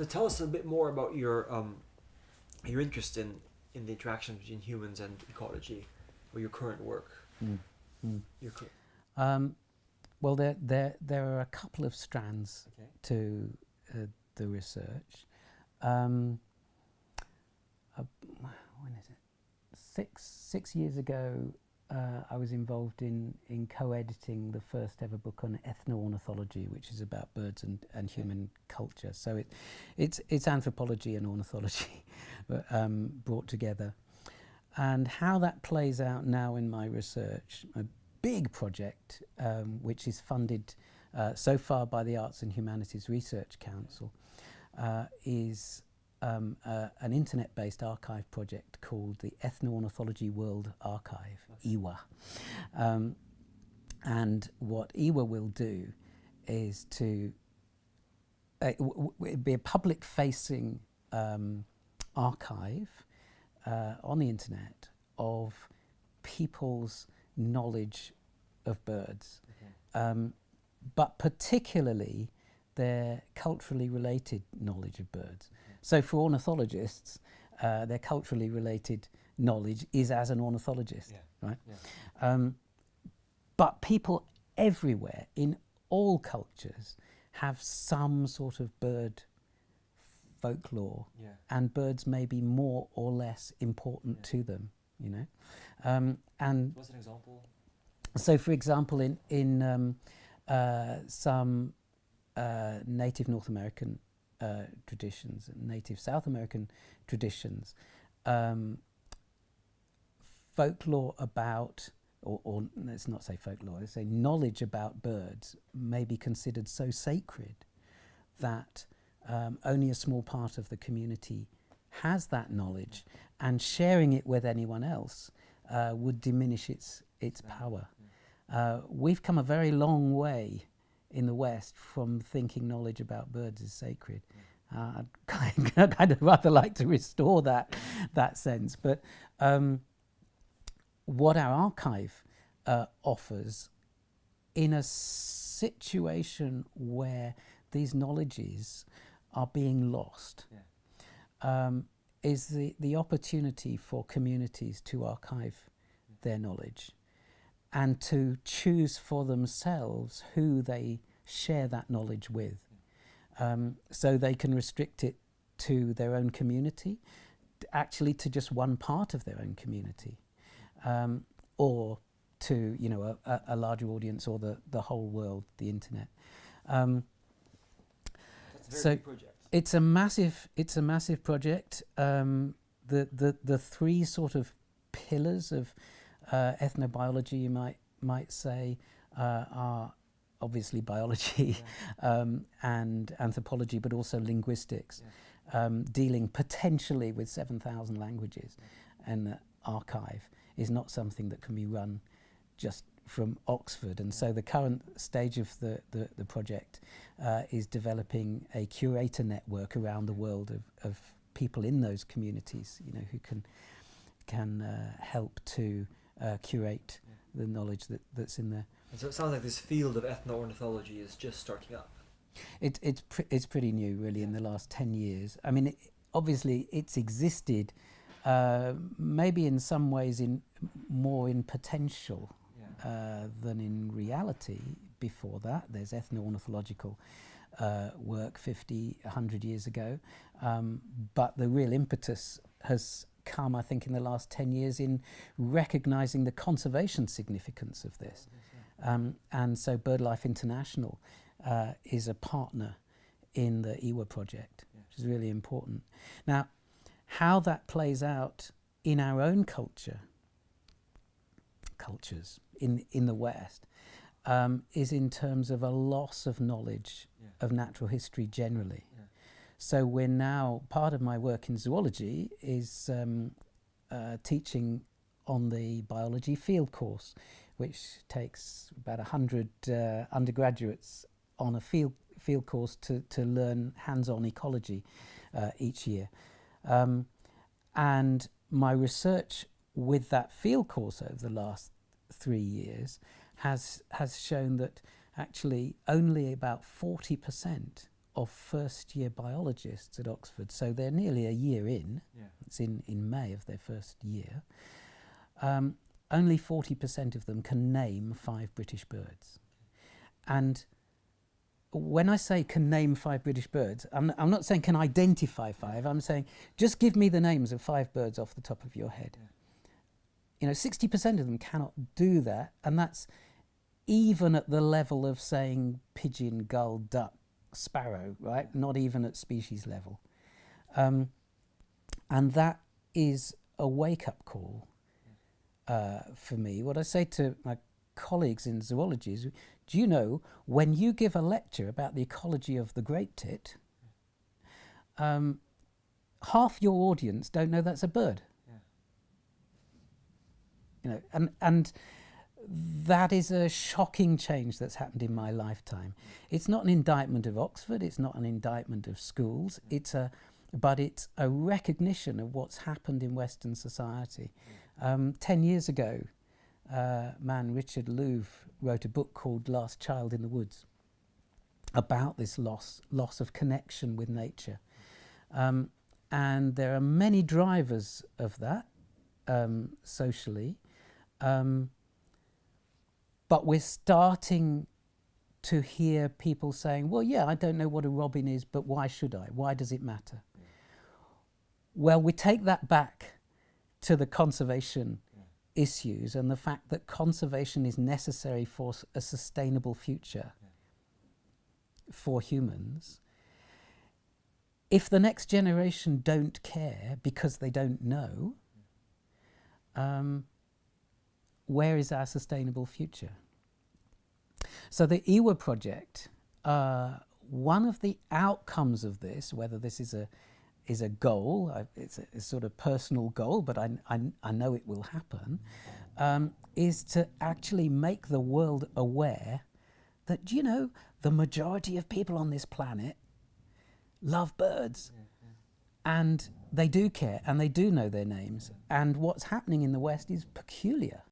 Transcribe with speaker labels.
Speaker 1: So tell us a bit more about your interest in the interaction between humans and ecology, or your current work.
Speaker 2: Mm. Mm.
Speaker 1: Your cur-
Speaker 2: Well, there are a couple of strands
Speaker 1: okay.
Speaker 2: to the research. When is it? Six years ago, I was involved in co-editing the first ever book on Ethno-Ornithology, which is about birds and human culture. So it's anthropology and ornithology brought together. And how that plays out now in my research, a big project which is funded so far by the Arts and Humanities Research Council, is an internet-based archive project called the Ethno-Ornithology World Archive, EWA. And what EWA will do is to be a public-facing archive on the internet of people's knowledge of birds, but particularly their culturally related knowledge of birds. So for ornithologists, their culturally related knowledge is as an ornithologist, right? Yeah. But people everywhere, in all cultures, have some sort of bird folklore, and birds may be more or less important to them, you know. And
Speaker 1: what's an example?
Speaker 2: So, for example, in some native North American traditions and native South American traditions, folklore about, or let's not say folklore, let's say knowledge about birds may be considered so sacred that only a small part of the community has that knowledge, and sharing it with anyone else would diminish its power. We've come a very long way in the West from thinking knowledge about birds is sacred. I'd kind of rather like to restore that sense. But what our archive offers in a situation where these knowledges are being lost is the opportunity for communities to archive their knowledge and to choose for themselves who they share that knowledge with. So they can restrict it to their own community, actually to just one part of their own community, or to a larger audience, or the whole world, the internet.
Speaker 1: That's a very big project.
Speaker 2: It's a massive project. The three sort of pillars of ethnobiology, you might say, are obviously biology and anthropology, but also linguistics, dealing potentially with 7,000 languages. And the archive is not something that can be run just from Oxford. And so the current stage of the project is developing a curator network around the world of people in those communities, who can help to curate the knowledge that's in there.
Speaker 1: And so it sounds like this field of ethno-ornithology is just starting up.
Speaker 2: It's pretty new, really, in the last 10 years. I mean, obviously it's existed, maybe in some ways more in potential than in reality before that. There's ethno-ornithological work 50, 100 years ago, but the real impetus has come, I think, in the last 10 years in recognising the conservation significance of this. And so BirdLife International is a partner in the EWA project, which is really important. Now, how that plays out in our own cultures in the West is in terms of a loss of knowledge of natural history generally. So we're now, part of my work in zoology is teaching on the biology field course, which takes about 100 undergraduates on a field course to learn hands-on ecology each year. And my research with that field course over the last 3 years has shown that actually only about 40% of first-year biologists at Oxford, so they're nearly a year in.
Speaker 1: Yeah.
Speaker 2: It's in May of their first year. Only 40% of them can name 5 British birds. And when I say can name 5 British birds, I'm not saying can identify 5. I'm saying just give me the names of 5 birds off the top of your head.
Speaker 1: Yeah.
Speaker 2: You know, 60% of them cannot do that, and that's even at the level of saying pigeon, gull, duck, sparrow, right?
Speaker 1: Yeah.
Speaker 2: Not even at species level. And that is a wake-up call for me. What I say to my colleagues in zoology is, do you know, when you give a lecture about the ecology of the great tit, half your audience don't know that's a bird.
Speaker 1: Yeah.
Speaker 2: You know, and that is a shocking change that's happened in my lifetime. It's not an indictment of Oxford, it's not an indictment of schools, but it's a recognition of what's happened in Western society. 10 years ago, man Richard Louv wrote a book called Last Child in the Woods about this loss of connection with nature. And there are many drivers of that socially. But we're starting to hear people saying, well, yeah, I don't know what a robin is, but why should I? Why does it matter? Yeah. Well, we take that back to the conservation issues and the fact that conservation is necessary for a sustainable future for humans. If the next generation don't care because they don't know, where is our sustainable future? So the EWA project, one of the outcomes of this, whether this is a goal, it's a sort of personal goal, but I know it will happen, is to actually make the world aware that, you know, the majority of people on this planet love birds. And they do care, and they do know their names. And what's happening in the West is peculiar.